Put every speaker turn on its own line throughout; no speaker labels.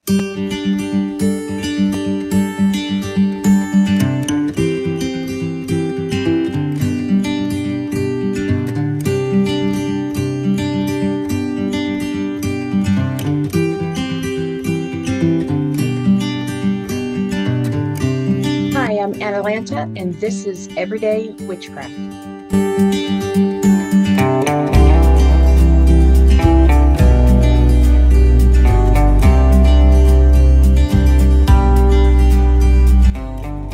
Hi, I'm Atalanta, and this is Everyday Witchcraft.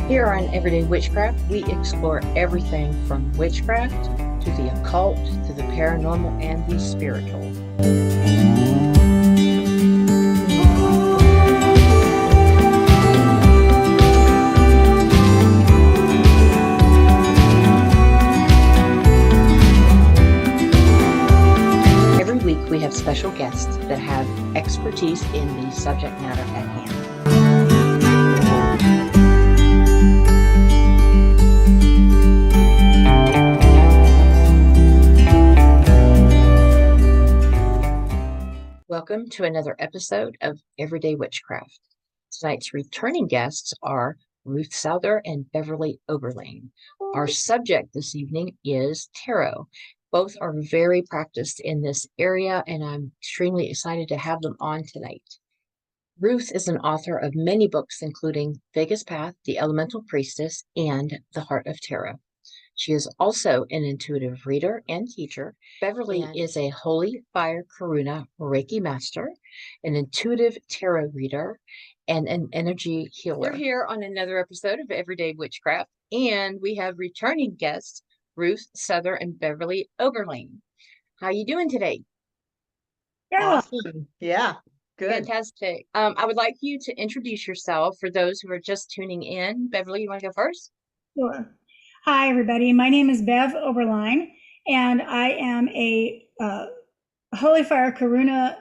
Here on Everyday Witchcraft, we explore everything from witchcraft to the occult to the paranormal and the spiritual. Every week we have special guests that have expertise in the subject matter at hand. Welcome to another episode of Everyday Witchcraft. Tonight's returning guests are Ruth Souther and Beverly Oberline. Our subject this evening is tarot. Both are very practiced in this area, and I'm extremely excited to have them on tonight. Ruth is an author of many books, including Vegas Path, The Elemental Priestess, and The Heart of Tarot. She is also an intuitive reader and teacher. Beverly is a Holy Fire Karuna Reiki master, an intuitive tarot reader, and an energy healer. We're here on another episode of Everyday Witchcraft, and we have returning guests, Ruth Souther and Beverly Oberline. How you doing today?
Awesome. Yeah, good.
Fantastic. I would like you to introduce yourself for those who are just tuning in. Beverly, you want to go first?
Sure. Hi, everybody. My name is Bev Oberline, and I am a Holy Fire Karuna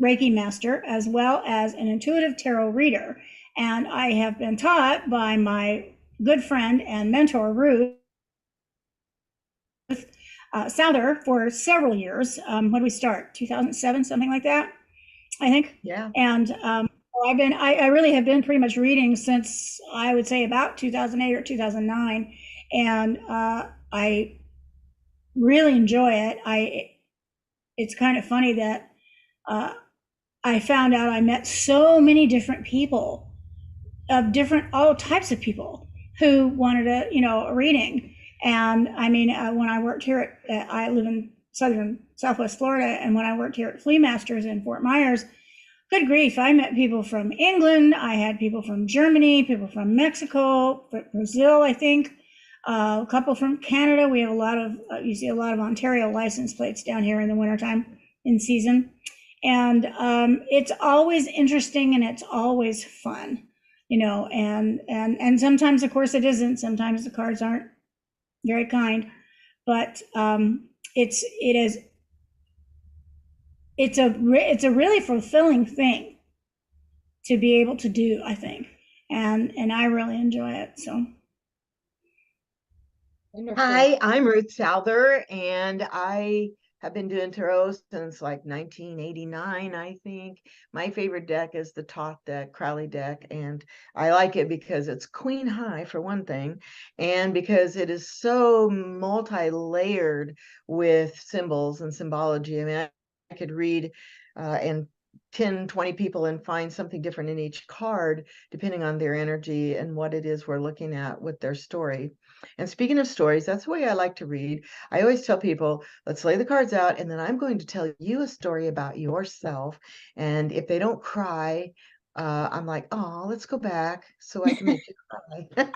Reiki master, as well as an intuitive tarot reader. And I have been taught by my good friend and mentor, Ruth Souther, for several years. When did we start? 2007, something like that, I think.
Yeah.
And I really have been pretty much reading since, I would say, about 2008 or 2009, and I really enjoy it. It's kind of funny that I found out I met so many different people, of all types of people who wanted a reading. And I mean, when I worked here I live in Southwest Florida, and when I worked here at Flea Masters in Fort Myers, good grief, I met people from England. I had people from Germany, people from Mexico, Brazil, I think, a couple from Canada. We have you see a lot of Ontario license plates down here in the wintertime in season. And it's always interesting, and it's always fun, and sometimes, of course, it isn't. Sometimes the cards aren't very kind, but it's a really fulfilling thing to be able to do, I think, and I really enjoy it. So,
Hi, I'm Ruth Souther, and I have been doing tarot since like 1989, I think. My favorite deck is the Thoth deck, Crowley deck, and I like it because it's queen high, for one thing, and because it is so multi-layered with symbols and symbology. I mean, I could read and 10, 20 people and find something different in each card, depending on their energy and what it is we're looking at with their story. And speaking of stories, that's the way I like to read. I always tell people, let's lay the cards out, and then I'm going to tell you a story about yourself. And if they don't cry, I'm like, oh, let's go back so I can make you cry.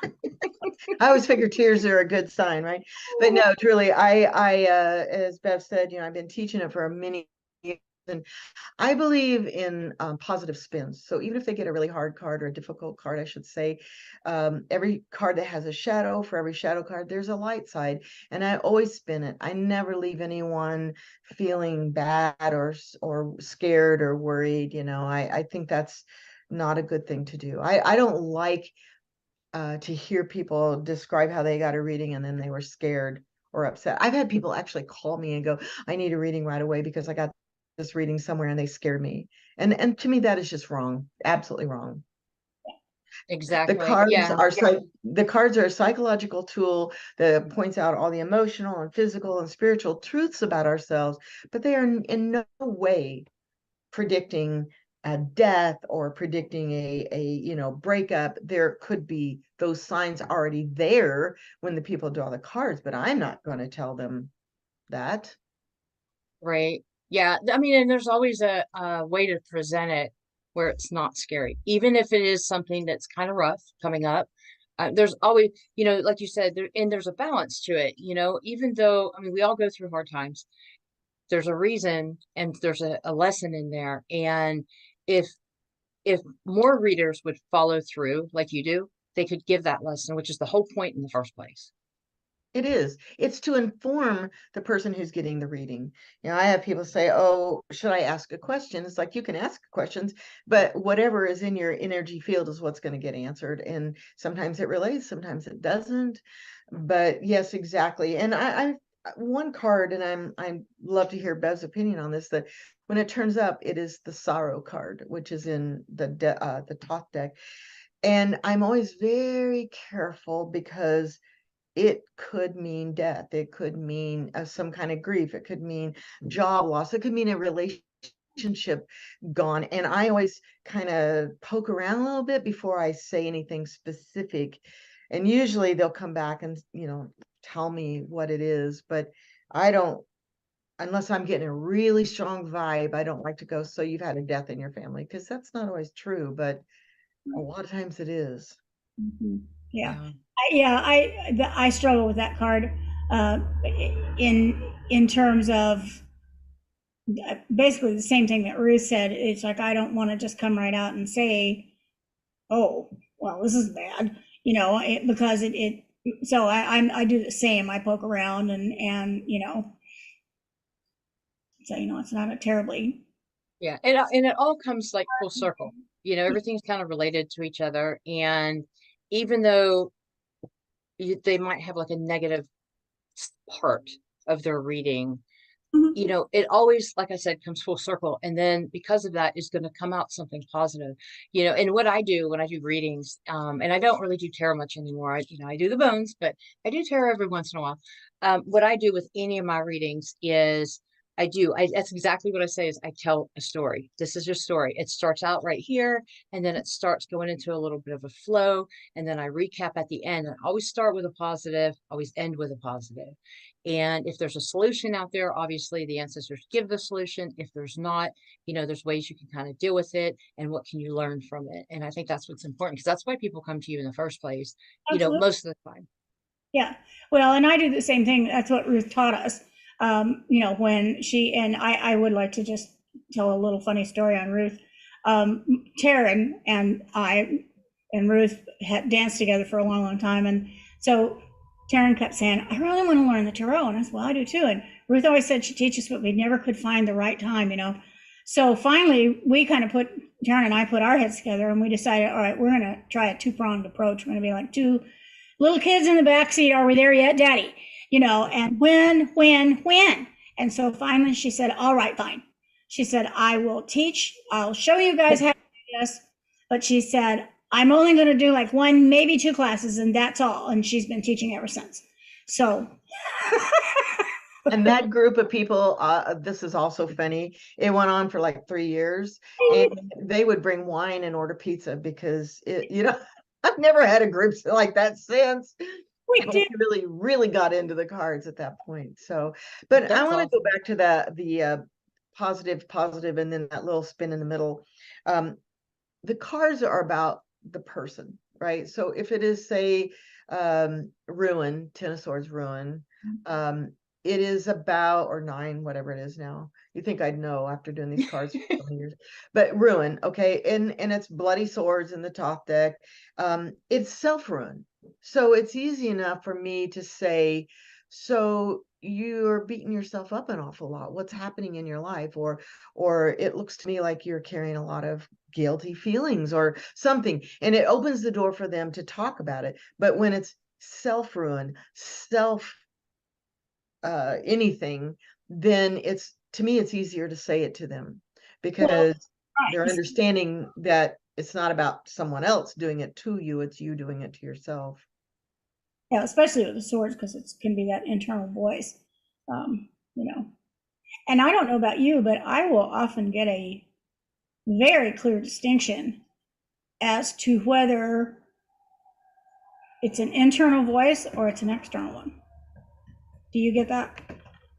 I always figure tears are a good sign, right? But no, truly, as Bev said, I've been teaching it for many years, and I believe in positive spins. So even if they get a really hard card, or a difficult card, I should say, every card that has a shadow, for every shadow card, there's a light side. And I always spin it. I never leave anyone feeling bad or scared or worried. I think that's not a good thing to do. I don't like to hear people describe how they got a reading and then they were scared or upset. I've had people actually call me and go, I need a reading right away because I got this reading somewhere and they scared me. And to me, that is just wrong. Absolutely wrong. The
Exactly.
cards
Yeah.
are the cards are a psychological tool that points out all the emotional and physical and spiritual truths about ourselves, but they are in no way predicting a death or predicting a breakup. There could be those signs already there when the people draw the cards, but I'm not going to tell them that.
Right. Yeah. I mean, and there's always a way to present it where it's not scary, even if it is something that's kind of rough coming up. There's always, like you said, there's a balance to it, even though, I mean, we all go through hard times. There's a reason and there's a lesson in there. And if more readers would follow through like you do, they could give that lesson, which is the whole point in the first place.
It is. It's to inform the person who's getting the reading. I have people say, "Oh, should I ask a question?" It's like, you can ask questions, but whatever is in your energy field is what's going to get answered. And sometimes it relates, sometimes it doesn't. But yes, exactly. And I one card, and I love to hear Bev's opinion on this, that when it turns up, it is the sorrow card, which is in the top deck. And I'm always very careful because it could mean death. It could mean some kind of grief. It could mean job loss. It could mean a relationship gone. And I always kind of poke around a little bit before I say anything specific. And usually they'll come back and, tell me what it is. But I don't, unless I'm getting a really strong vibe, I don't like to go, "So you've had a death in your family," because that's not always true. But a lot of times it is.
Mm-hmm. Yeah.
Yeah.
I struggle with that card uh, in terms of basically the same thing that Ruth said. It's like I don't want to just come right out and say, "Oh, well, this is bad," because it. So I do the same. I poke around and so it's not a terribly.
Yeah. And it all comes like full circle. Everything's kind of related to each other. And even though they might have like a negative part of their reading, it always, like I said, comes full circle. And then because of that is going to come out something positive, and what I do when I do readings, and I don't really do tarot much anymore. I do the bones, but I do tarot every once in a while. What I do with any of my readings is that's exactly what I say is I tell a story. This is your story. It starts out right here, and then it starts going into a little bit of a flow. And then I recap at the end. I always start with a positive, always end with a positive. And if there's a solution out there, obviously the ancestors give the solution. If there's not, there's ways you can kind of deal with it and what can you learn from it. And I think that's what's important because that's why people come to you in the first place,
Absolutely.
most of the time.
Yeah. Well, and I do the same thing. That's what Ruth taught us. When I would like to just tell a little funny story on Ruth. Taryn and I and Ruth had danced together for a long, long time. And so Taryn kept saying, "I really want to learn the tarot." And I said, "Well, I do too." And Ruth always said she'd teach us, but we never could find the right time. So finally, we kind of Taryn and I put our heads together and we decided, all right, we're going to try a two-pronged approach. We're going to be like two little kids in the back seat. "Are we there yet, Daddy?" And when? And so finally she said, "All right, fine." She said, I'll show you guys how to do this. But she said, "I'm only going to do like one, maybe two classes, and that's all." And she's been teaching ever since. So.
And that group of people, this is also funny. It went on for like 3 years, and they would bring wine and order pizza because I've never had a group like that since. But we really, really got into the cards at that point. So, but I want to go back to the positive, and then that little spin in the middle. The cards are about the person, right? So if it is, say, ruin, Ten of Swords, ruin, it is about, or nine, whatever it is now. You think I'd know after doing these cards for so many years, but ruin, okay, and it's bloody swords in the top deck. It's self-ruin, so it's easy enough for me to say, so you're beating yourself up an awful lot. What's happening in your life? Or it looks to me like you're carrying a lot of guilty feelings or something, and it opens the door for them to talk about it. But when it's self-ruin, anything, then it's to me, it's easier to say it to them because they're understanding that it's not about someone else doing it to you, it's you doing it to yourself.
Yeah, especially with the swords, because it can be that internal voice, you know. And I don't know about you, but I will often get a very clear distinction as to whether it's an internal voice or it's an external one. Do you get that,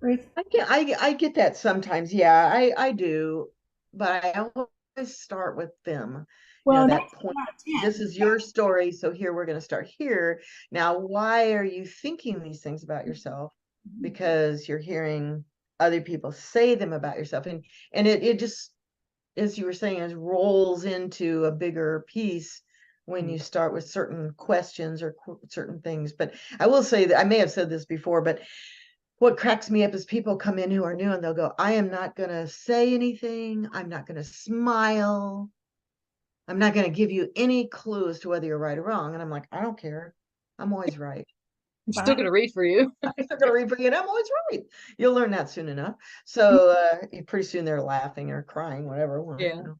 Ruth?
I get that sometimes. Yeah, I do. But I always start with them.
Well,
That
that's
point.
not
This is your story. So here we're going to start here. Now, why are you thinking these things about yourself? Because you're hearing other people say them about yourself. And it just, as you were saying, it rolls into a bigger piece when you start with certain questions or certain things. But I will say that I may have said this before, but what cracks me up is people come in who are new and they'll go, I am not going to say anything. I'm not going to smile. I'm not going to give you any clue as to whether you're right or wrong. And I'm like, I don't care. I'm always right.
I'm still going to read for you.
I'm still going to read for you and I'm always right. You'll learn that soon enough. So pretty soon they're laughing or crying, whatever.
Yeah.
You know.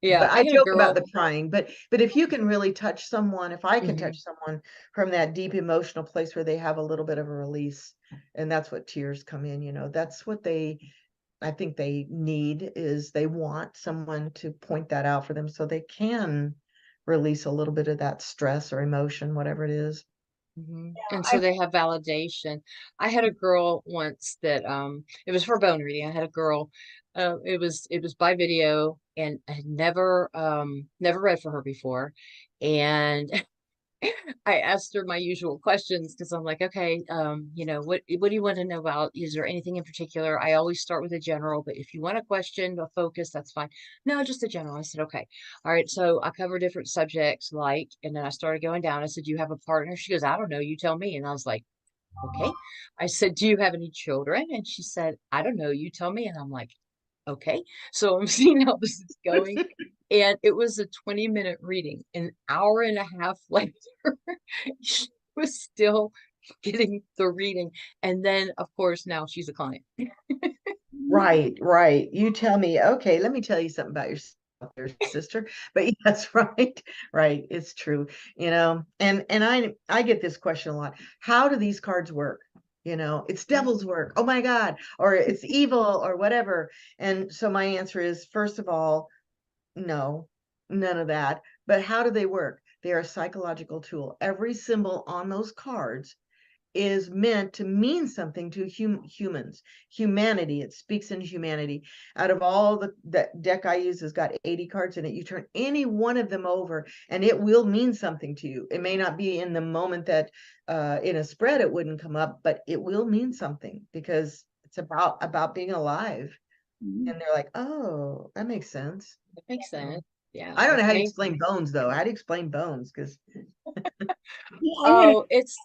Yeah.
But
I
I
had a
joke about
girl.
the crying, but if you can really touch someone, if I can touch someone from that deep emotional place where they have a little bit of a release, and that's what tears come in, that's what I think they need, is they want someone to point that out for them so they can release a little bit of that stress or emotion, whatever it is.
And so they have validation. I had a girl once that it was for bone reading. I had a girl, it was by video, and I had never read for her before. And I asked her my usual questions because I'm like, okay, what do you want to know about? Is there anything in particular? I always start with a general, but if you want a question, a focus, that's fine. No, just a general. I said, okay. All right. So I cover different subjects, and then I started going down. I said, do you have a partner? She goes, I don't know. You tell me. And I was like, okay. I said, do you have any children? And she said, I don't know. You tell me. And I'm like, okay. So I'm seeing how this is going. And it was a 20-minute reading. An hour and a half later, she was still getting the reading. And then, of course, now she's a client.
Right. You tell me, okay, let me tell you something about yourself, your sister. But that's right. Right. It's true. And I get this question a lot. How do these cards work? It's devil's work. Oh my God. Or it's evil or whatever. And so my answer is, first of all, no, none of that. But how do they work? They are a psychological tool. Every symbol on those cards is meant to mean something to humans, humanity. It speaks in humanity. Out of all the deck I use has got 80 cards in it. You turn any one of them over and it will mean something to you. It may not be in the moment that in a spread it wouldn't come up, but it will mean something because it's about being alive. And they're like, oh, that makes sense.
That makes sense. Yeah.
I don't know how to explain bones though. How do you explain bones? Because
Oh, it's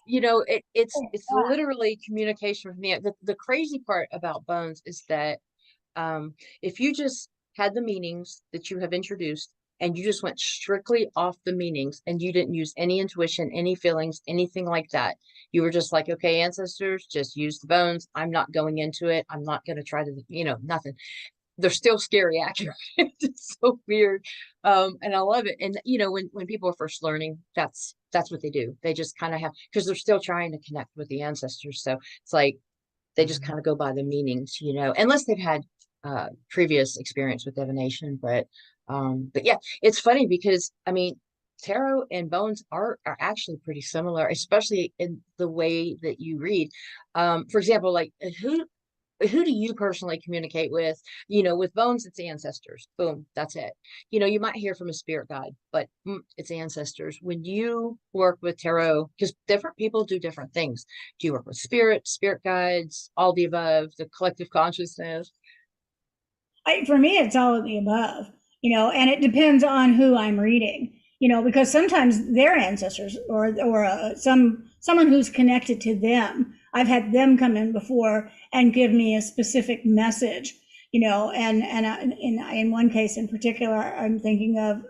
literally communication with me. The crazy part about bones is that if you just had the meanings that you have introduced and you just went strictly off the meanings and you didn't use any intuition, any feelings, anything like that, you were just like, okay, ancestors, just use the bones. I'm not going into it. I'm not going to try to, nothing. They're still scary accurate. It's so weird. And I love it. And when people are first learning, that's what they do. They just kind of have, because they're still trying to connect with the ancestors. So it's like they just kind of go by the meanings, unless they've had previous experience with divination. But yeah, it's funny because I mean, tarot and bones are actually pretty similar, especially in the way that you read. For example, like who do you personally communicate with? With bones, it's ancestors. Boom, that's it. You might hear from a spirit guide, but it's ancestors. When you work with tarot, because different people do different things. Do you work with spirit guides, all the above, the collective consciousness?
For me, it's all of the above, and it depends on who I'm reading, because sometimes their ancestors or someone who's connected to them, I've had them come in before and give me a specific message, And in one case in particular, I'm thinking of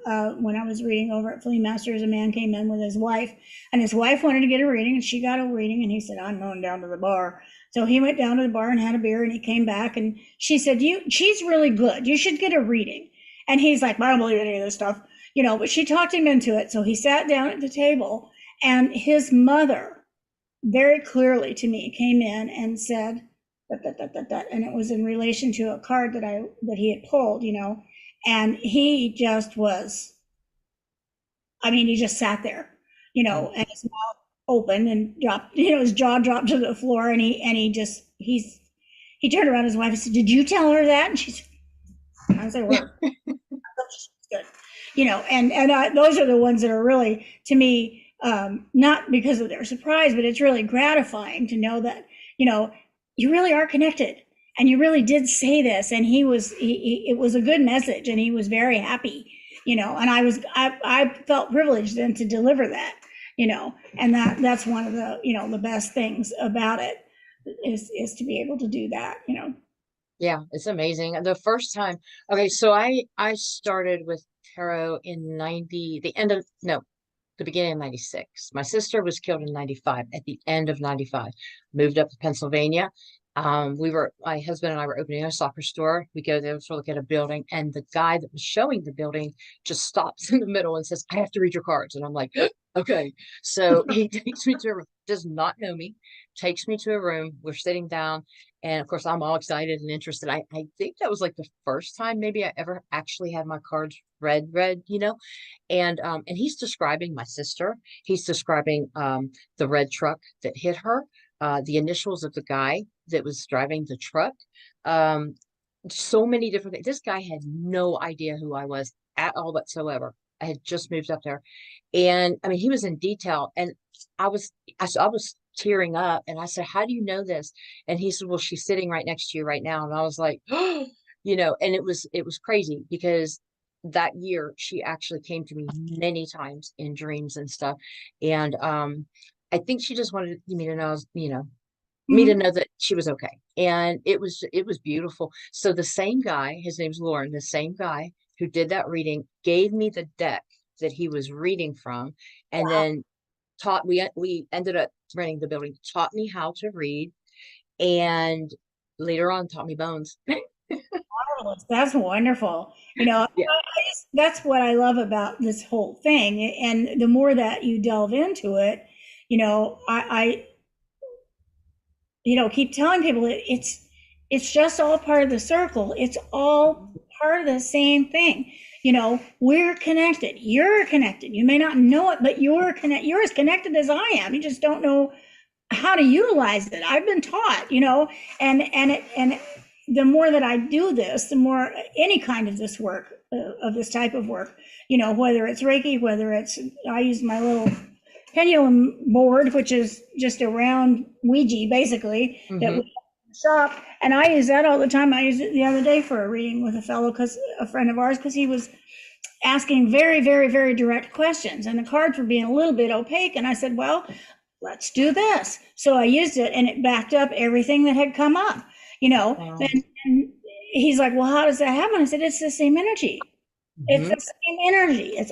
when I was reading over at Flea Masters, a man came in with his wife, and his wife wanted to get a reading, and she got a reading, and he said, I'm going down to the bar. So he went down to the bar and had a beer, and he came back, and she said, she's really good. You should get a reading. And he's like, I don't believe any of this stuff, but she talked him into it. So he sat down at the table, and his mother very clearly to me came in and said, and it was in relation to a card that he had pulled, and he just was, he just sat there, and his mouth open and dropped, his jaw dropped to the floor, and he turned around to his wife and said, did you tell her that? And she said, I said, word. Good. And those are the ones that are really, to me, not because of their surprise, but it's really gratifying to know that, you really are connected, and you really did say this, and it was a good message, and he was very happy, and I felt privileged then to deliver that, and that's one of the, the best things about it is to be able to do that.
Yeah, it's amazing. The first time, okay, so I started with tarot in the beginning of 96. My sister was killed in 95, at the end of 95. Moved up to Pennsylvania. My husband and I were opening a soccer store. We go there to look at a building, and the guy that was showing the building just stops in the middle and says, I have to read your cards. And I'm like, okay. So he takes me to a room, does not know me, takes me to a room. We're sitting down. And of course, I'm all excited and interested. I think that was like the first time maybe I ever actually had my cards read, and he's describing my sister. He's describing the red truck that hit her, the initials of the guy that was driving the truck. So many different things. This guy had no idea who I was at all whatsoever. I had just moved up there, and he was in detail, and I was tearing up, and I said, how do you know this? And he said, well, she's sitting right next to you right now. And I was like, and it was crazy because that year she actually came to me many times in dreams and stuff. And I think she just wanted me to know, me to know that she was okay. And it was beautiful. So the same guy, his name's Lauren, the same guy who did that reading gave me the deck that he was reading from, and then we ended up renting the building, taught me how to read, and later on taught me bones.
That's wonderful.
Yeah.
That's what I love about this whole thing. And the more that you delve into it, I keep telling people it's just all part of the circle. It's all part of the same thing. We're connected. You're connected. You may not know it, but you're as connected as I am. You just don't know how to utilize it. I've been taught, and the more that I do this, the more any kind of this work, of this type of work, whether it's Reiki, whether I use my little pendulum board, which is just a round Ouija, basically, that we shop, and I use that all the time. I used it the other day for a reading with a friend of ours, because he was asking very, very, very direct questions, and the cards were being a little bit opaque, and I said, well, let's do this. So I used it, and it backed up everything that had come up, wow. And he's like, well, how does that happen? I said, it's the same energy. It's the same energy. It's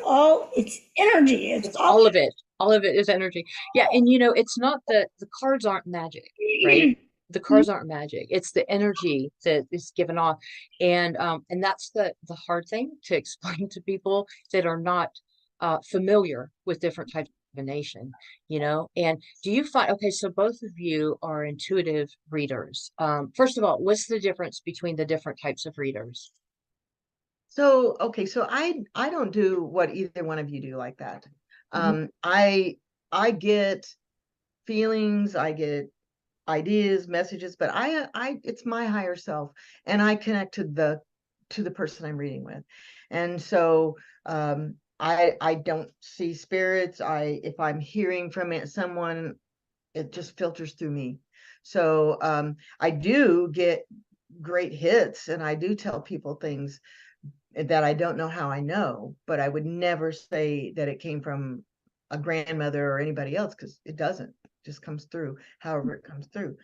energy. It's
all of it. All of it is energy. Yeah. And it's not the cards aren't magic, right? The cards aren't magic. It's the energy that is given off. And that's the hard thing to explain to people that are not familiar with different types of divination, And do you find, okay, so both of you are intuitive readers. First of all, what's the difference between the different types of readers?
So, okay, so I don't do what either one of you do like that. I get feelings, I get ideas, messages, but it's my higher self, and I connect to the person I'm reading with. And so I don't see spirits. If I'm hearing from someone, it just filters through me. So I do get great hits, and I do tell people things that I don't know how I know, but I would never say that it came from a grandmother or anybody else, because it doesn't. It just comes through however it comes through.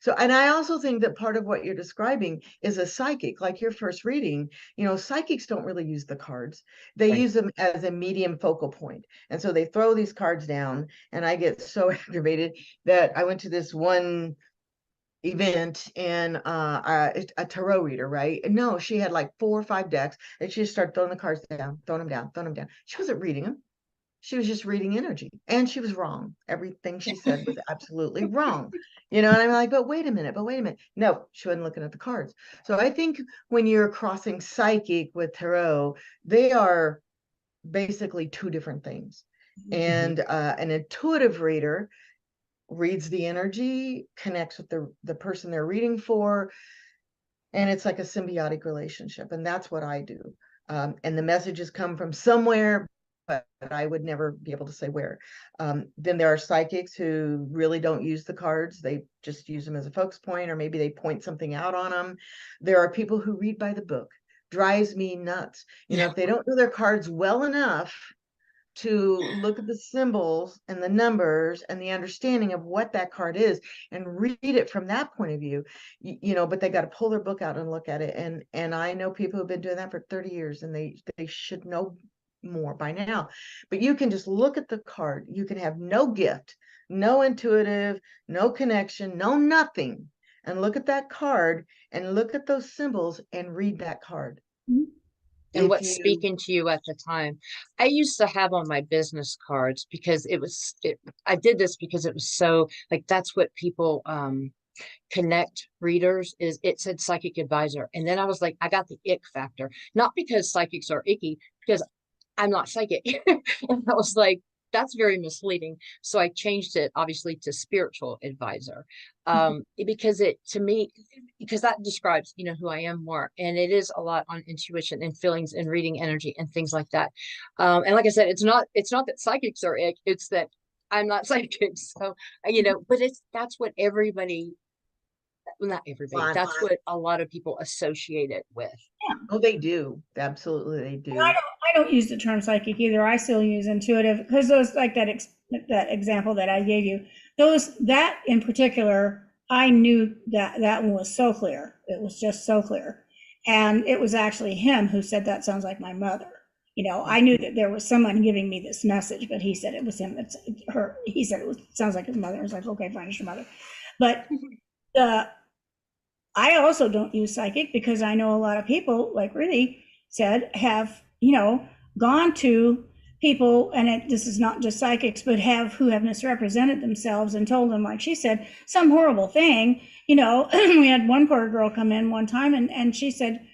So, and I also think that part of what you're describing is a psychic, like your first reading. Psychics don't really use the cards. They use them as a medium focal point. And so they throw these cards down, and I get so aggravated that I went to this one event and a tarot reader, right? And no, she had like 4 or 5 decks, and she just started throwing the cards down, throwing them down, throwing them down. She wasn't reading them. She was just reading energy, and she was wrong. Everything she said was absolutely wrong. And I'm like, but wait a minute. No, she wasn't looking at the cards. So I think when you're crossing psychic with tarot, they are basically 2 different things. And an intuitive reader reads the energy, connects with the person they're reading for, and it's like a symbiotic relationship. And that's what I do. And the messages come from somewhere, but I would never be able to say where. Then there are psychics who really don't use the cards. They just use them as a focus point, or maybe they point something out on them. There are people who read by the book. Drives me nuts. If they don't know their cards well enough to look at the symbols and the numbers and the understanding of what that card is and read it from that point of view, but they got to pull their book out and look at it. And I know people who've been doing that for 30 years, and they should know more by now. But you can just look at the card. You can have no gift, no intuitive, no connection, no nothing, and look at that card and look at those symbols and read that card.
And what's speaking to you at the time. I used to have on my business cards because I did this because it was so like, that's what people connect readers is. It said psychic advisor, and then I was like, I got the ick factor, not because psychics are icky, because I'm not psychic. And I was like, that's very misleading. So I changed it obviously to spiritual advisor. Because that describes, who I am more. And it is a lot on intuition and feelings and reading energy and things like that. And like I said, it's not that psychics are ick, it's that I'm not psychic. So, but that's what everybody, well, not everybody, that's what a lot of people associate it with.
Yeah.
Oh, they do. Absolutely, they do.
I don't use the term psychic either. I still use intuitive, because those, like that example that I gave you, that in particular, I knew that one was so clear. It was just so clear. And it was actually him who said, that sounds like my mother. I knew that there was someone giving me this message, but he said it was him. It's her. He said sounds like his mother. I was like, okay, fine, it's your mother. But I also don't use psychic because I know a lot of people, like Ruthie said, have, gone to people, and this is not just psychics, but who have misrepresented themselves and told them, like she said, some horrible thing. We had one poor girl come in one time, and she said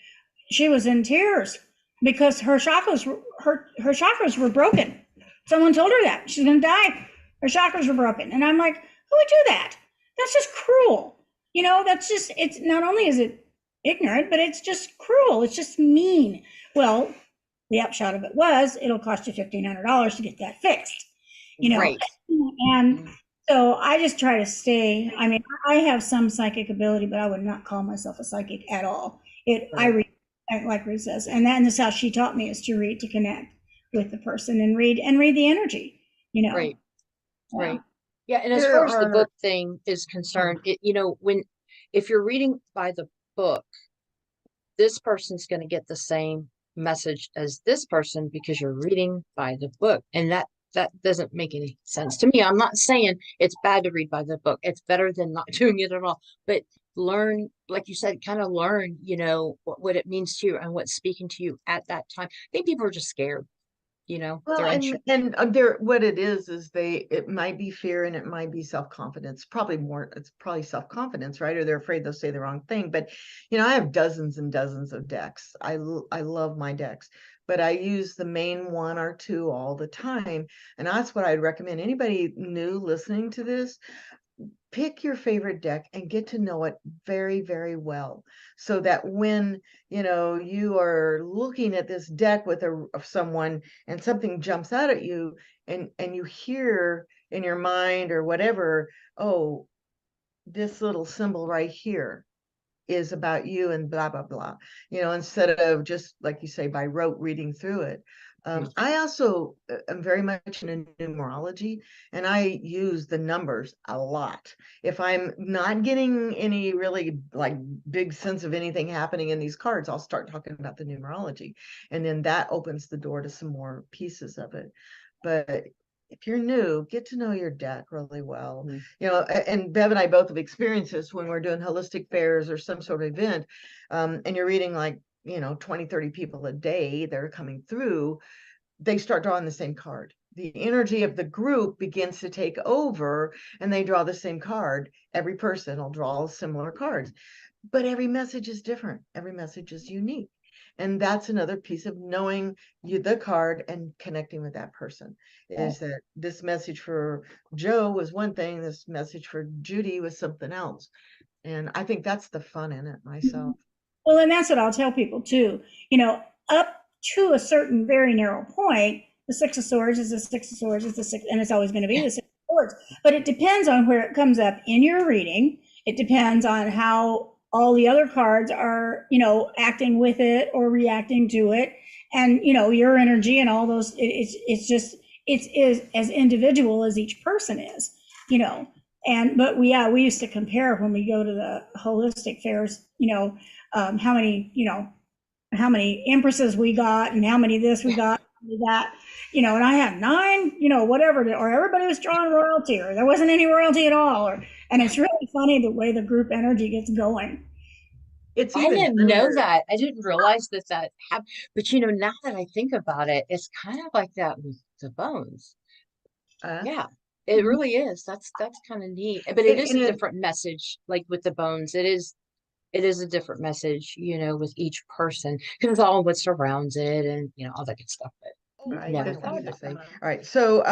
she was in tears because her chakras were broken. Someone told her that she's going to die. Her chakras were broken. And I'm like, who would do that? That's just cruel. That's just, it's not only is it ignorant, but it's just cruel. It's just mean. Well, the upshot of it was, it'll cost you $1,500 to get that fixed,
Right.
And so I just try to stay, I have some psychic ability, but I would not call myself a psychic at all. I read, like Ruth says, and that's how she taught me, is to read, to connect with the person and read the energy,
Right.
Yeah.
Right. Yeah. And as far as the book thing is concerned, if you're reading by the book, this person's going to get the same message as this person because you're reading by the book. And that doesn't make any sense to me. I'm not saying it's bad to read by the book. It's better than not doing it at all. But learn, like you said, kind of learn, what it means to you and what's speaking to you at that time. I think people are just scared.
Well, and what it is it might be fear, and it might be self-confidence. It's probably self-confidence, right? Or they're afraid they'll say the wrong thing. But I have dozens and dozens of decks. I love my decks, but I use the main 1 or 2 all the time. And that's what I'd recommend anybody new listening to this. Pick your favorite deck and get to know it very, very well, so that when you are looking at this deck with someone and something jumps out at you, and you hear in your mind or whatever, oh, this little symbol right here, is about you and blah, blah, blah, instead of just, like you say, by rote reading through it. I also am very much into numerology, and I use the numbers a lot. If I'm not getting any really like big sense of anything happening in these cards, I'll start talking about the numerology, and then that opens the door to some more pieces of it. But if you're new, get to know your deck really well. And Bev and I both have experienced this when we're doing holistic fairs or some sort of event, and you're reading like 20, 30 people a day that are coming through. They start drawing the same card. The energy of the group begins to take over, and they draw the same card. Every person will draw similar cards, but every message is different. Every message is unique. And that's another piece of knowing the card and connecting with that person, is that this message for Joe was one thing, this message for Judy was something else. And I think that's the fun in it myself.
Well, and that's what I'll tell people too. Up to a certain very narrow point, the Six of Swords is the Six of Swords, is the six, and it's always going to be the Six of Swords. But it depends on where it comes up in your reading. It depends on how all the other cards are, acting with it or reacting to it, and your energy and all those. It's is as individual as each person is, but we used to compare when we go to the holistic fairs, how many empresses we got and how many this we got, that, and I had 9, whatever, or everybody was drawing royalty, or there wasn't any royalty at all, and it's really funny the way the group energy gets going.
I didn't know that. I didn't realize that happened. But now that I think about it, it's kind of like that with the bones. Yeah, it really is. That's kind of neat. But it is a different message. Like with the bones, it is a different message, with each person, because all what surrounds it and all that good stuff. But never thought about that.
All right, so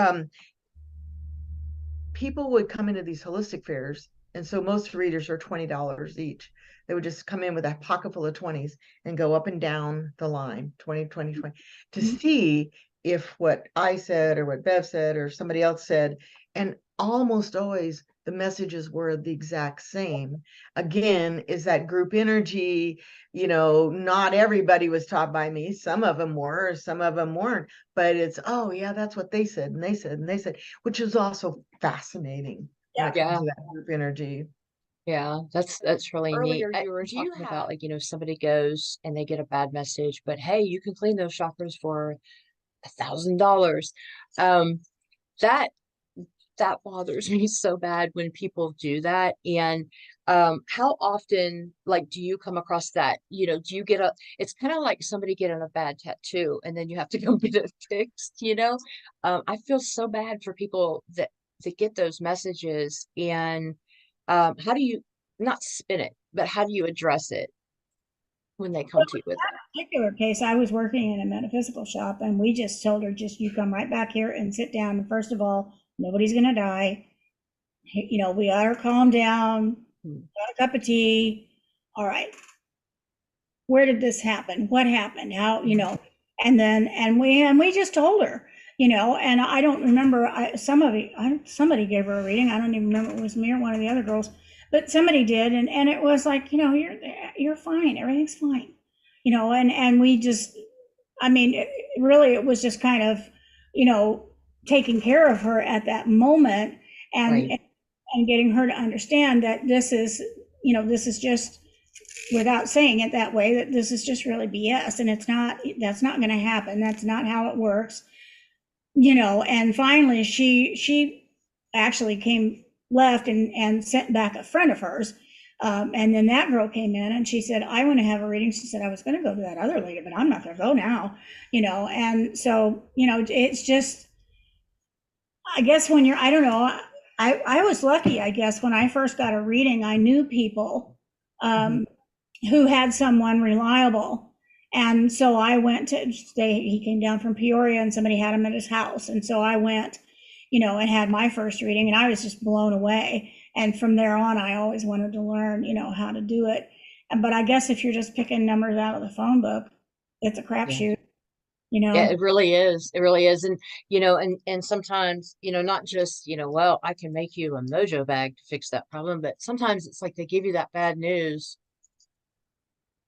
people would come into these holistic fairs, and so most readers are $20 each. They would just come in with a pocket full of 20s and go up and down the line, 20, 20, 20, to see if what I said or what Bev said or somebody else said. And almost always the messages were the exact same. Again, is that group energy, not everybody was taught by me. Some of them were, some of them weren't, but it's, oh yeah, that's what they said. And they said, and they said, which is also fascinating. When it comes to that group energy.
Yeah, that's really
Earlier
neat.
you were
Do you
talking
have
about,
somebody goes and they get a bad message, but hey, you can clean those chakras for $1,000. That that bothers me so bad when people do that. And how often, like, do you come across that? Do you get it's kind of like somebody getting a bad tattoo and then you have to go get it fixed, I feel so bad for people that get those messages. And how do you not spin it, but how do you address it when they come to you with it?
Particular case, I was working in a metaphysical shop, and we just told her, you come right back here and sit down. And first of all, nobody's going to die. We got her calm down, got a cup of tea. All right. Where did this happen? What happened? How, and we just told her, and I don't remember, somebody gave her a reading. I don't even remember if it was me or one of the other girls, but somebody did. And it was like, you're fine. Everything's fine. And we just, really, it was just kind of, taking care of her at that moment, and getting her to understand that this is just, without saying it that way, that this is just really BS, and that's not going to happen. That's not how it works. And finally she actually left and sent back a friend of hers. And then that girl came in and she said, I want to have a reading. She said, I was going to go to that other lady, but I'm not going to go now, and so, it's just, I guess when I don't know, I was lucky, I guess, when I first got a reading, I knew people, who had someone reliable. And so I went to he came down from Peoria and somebody had him at his house. And so I went, and had my first reading, and I was just blown away. And from there on, I always wanted to learn, how to do it. But I guess if you're just picking numbers out of the phone book, it's a crapshoot.
Yeah, it really is. It really is. And, and sometimes, not just, well, I can make you a mojo bag to fix that problem, but sometimes it's like they give you that bad news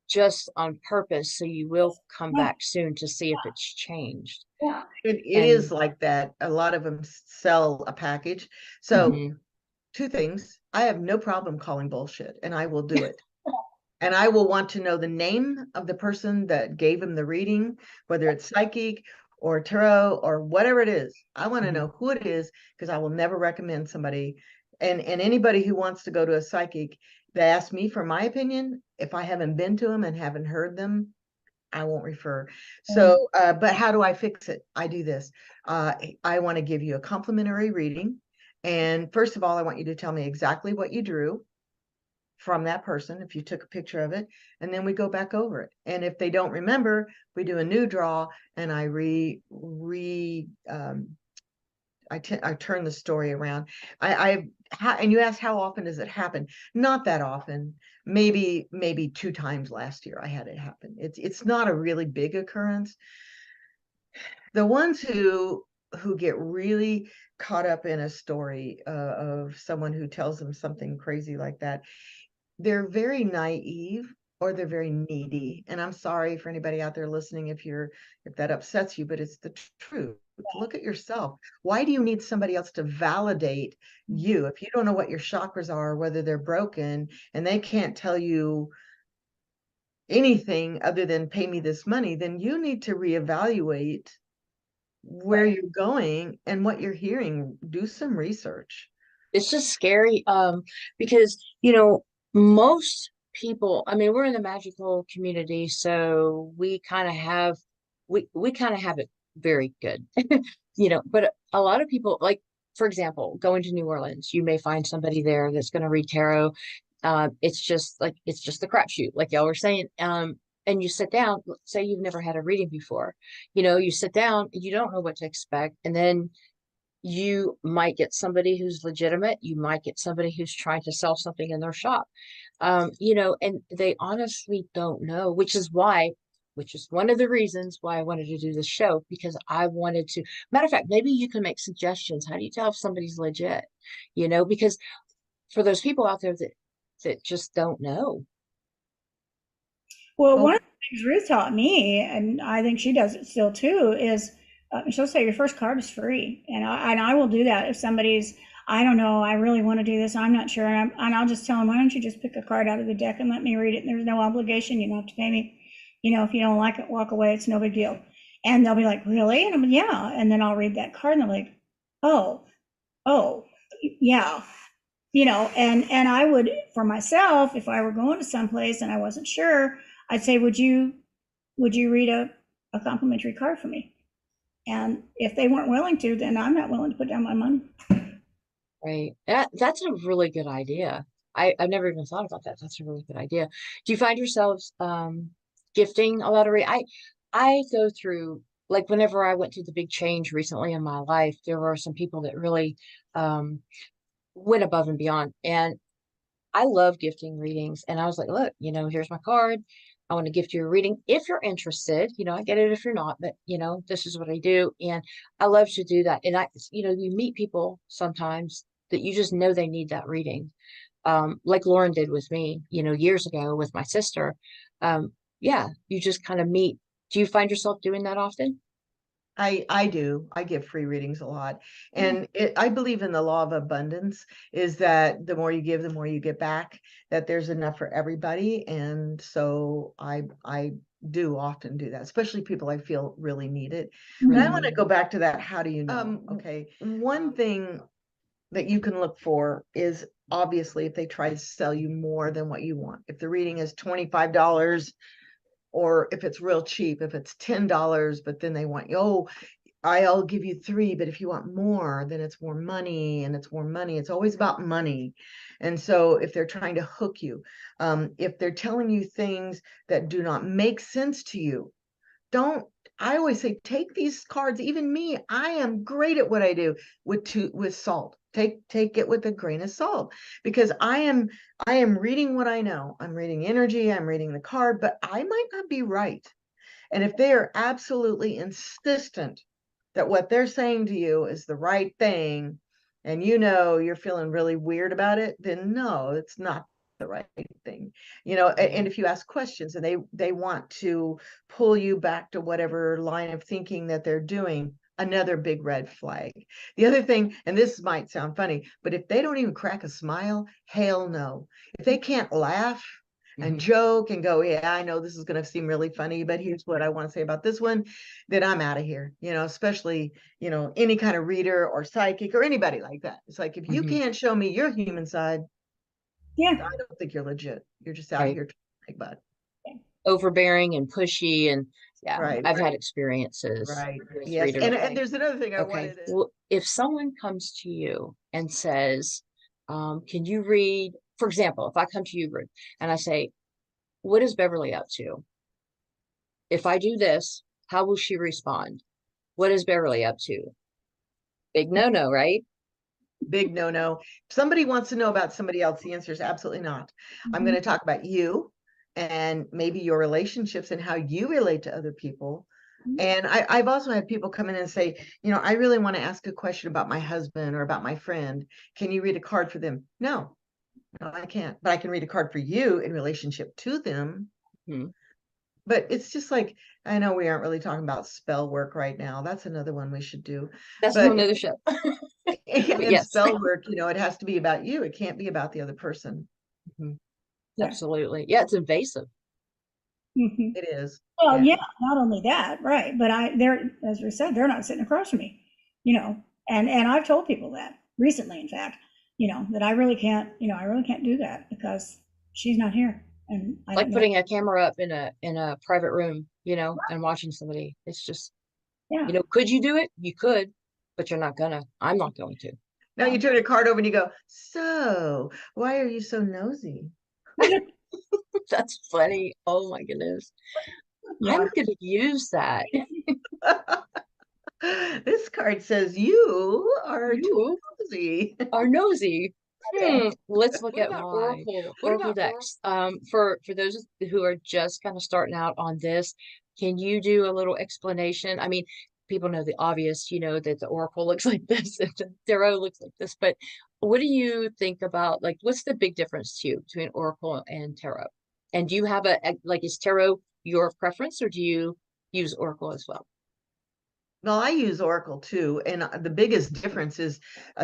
just on purpose, so you will come back soon to see if it's changed.
Yeah.
It is
And
like that. A lot of them sell a package. So
mhm,
two things. I have no problem calling bullshit, and I will do it. And I will want to know the name of the person that gave him the reading, whether it's psychic or tarot or whatever it is. I want to
mhm.
know who it is, because I will never recommend somebody. And anybody who wants to go to a psychic, they ask me for my opinion. If I haven't been to them and haven't heard them, I won't refer. So, but how do I fix it? I do this. I want to give you a complimentary reading. And first of all, I want you to tell me exactly what you drew from that person, if you took a picture of it, and then we go back over it. And if they don't remember, we do a new draw, and I I turn the story around. And you asked how often does it happen? Not that often. Maybe 2 times last year I had it happen. It's not a really big occurrence. The ones who get really caught up in a story of someone who tells them something crazy like that, they're very naive, or they're very needy. And I'm sorry for anybody out there listening if that upsets you, but it's the truth. Look at yourself. Why do you need somebody else to validate you? If you don't know what your chakras are, whether they're broken, and they can't tell you anything other than pay me this money, then you need to reevaluate where you're going and what you're hearing. Do some research.
It's just scary, because most people, I mean, we're in the magical community, so we kind of have it very good. But a lot of people, like, for example, going to New Orleans, you may find somebody there that's going to read tarot. It's just the crapshoot, like y'all were saying. And you sit down, say you've never had a reading before, you sit down, you don't know what to expect, and then you might get somebody who's legitimate. You might get somebody who's trying to sell something in their shop. And they honestly don't know, which is one of the reasons why I wanted to do this show, because I wanted to, matter of fact, maybe you can make suggestions. How do you tell if somebody's legit? Because for those people out there that just don't know.
Well, one
Well,
of the things Ruth taught me, and I think she does it still too, is she'll say your first card is free, and I will do that if somebody's, I don't know, I really want to do this, I'm not sure, and I'll just tell them, why don't you just pick a card out of the deck and let me read it? And there's no obligation, you don't have to pay me. If you don't like it, walk away. It's no big deal. And they'll be like, really? And I'm like, yeah. And then I'll read that card, and they're like, oh, oh, yeah. And I would, for myself, if I were going to someplace and I wasn't sure, I'd say, would you read a complimentary card for me? And if they weren't willing to, then I'm not willing to put down my money.
Right. That's a really good idea. I've never even thought about that. That's a really good idea. Do you find yourselves gifting a lot of I go through, like, whenever I went through the big change recently in my life, there were some people that really um went above and beyond. And I love gifting readings. And I was like, look, here's my card. I want to gift you a reading if you're interested. I get it if you're not, but this is what I do. And I love to do that. And you meet people sometimes that you just know they need that reading. Like Lauren did with me, years ago with my sister. Yeah, you just kind of meet. Do you find yourself doing that often?
I do. I give free readings a lot.
Yeah.
And I believe in the law of abundance, is that the more you give, the more you get back, that there's enough for everybody. And so I do often do that, especially people I feel really need it. But I want to
Mhm.
go back to that. How do you know? Okay. One thing that you can look for is, obviously, if they try to sell you more than what you want. If the reading is $25, or if it's real cheap, if it's $10, but then they want, oh, I'll give you 3, but if you want more, then it's more money, and it's more money. It's always about money. And so if they're trying to hook you, if they're telling you things that do not make sense to you, don't, I always say, take these cards. Even me, I am great at what I do with salt. Take it with a grain of salt, because I am reading what I know. I'm reading energy, I'm reading the card, but I might not be right. And if they are absolutely insistent that what they're saying to you is the right thing, and you're feeling really weird about it, then no, it's not the right thing, you know. And if you ask questions and they want to pull you back to whatever line of thinking that they're doing, another big red flag. The other thing, and this might sound funny, but if they don't even crack a smile, hell no. If they can't laugh and joke and go, yeah, I know this is going to seem really funny, but here's what I want to say about this one, then I'm out of here, you know. Especially, you know, any kind of reader or psychic or anybody like that. It's like, if you can't show me your human side,
Yeah.
I don't think you're legit. You're just out
Right.
here trying to make butt.
Overbearing and pushy, and yeah,
Right.
I've had experiences
Right.
with
Yes.
readers.
And there's another thing I
Okay,
wanted to.
well, if someone comes to you and says, can you read, for example, if I come to you, Ruth, and I say, what is Beverly up to? If I do this, how will she respond? What is Beverly up to? Big no-no, right?
Big no. If somebody wants to know about somebody else, the answer is absolutely not. I'm going to talk about you and maybe your relationships and how you relate to other people. And I've also had people come in and say, you know, I really want to ask a question about my husband or about my friend. Can you read a card for them? No, I can't. But I can read a card for you in relationship to them. But it's just like, I know we aren't really talking about spell work right now. That's another one we should do.
That's
But
another show.
in
Yes.
spell work, you know, it has to be about you. It can't be about the other person.
Yeah.
Absolutely. Yeah, it's invasive.
It is.
Well,
Yeah.
yeah, not only that, right? But they're, as we said, they're not sitting across from me, you know. And I've told people that recently, in fact, you know, that I really can't, you know, I really can't do that because she's not here, and I
Like
don't know.
putting a camera up in a private room, you know, and watching somebody. It's just,
Yeah.
you know, could you do it? You could, but you're not gonna. I'm not going to.
Now you turn a card over and you go, so why are you so nosy?
That's funny. Oh my goodness.
Yeah.
I'm gonna use that.
This card says you are too
You
nosy.
are nosy. Let's look
What
at
about
my
Oracle? What
Oracle
about
decks. For those who are just kind of starting out on this, can you do a little explanation? I mean, people know the obvious, you know, that the Oracle looks like this and the Tarot looks like this, but what do you think about, like, what's the big difference to you between Oracle and Tarot? And do you have like, is Tarot your preference, or do you use Oracle as well?
Well, I use Oracle too, and the biggest difference is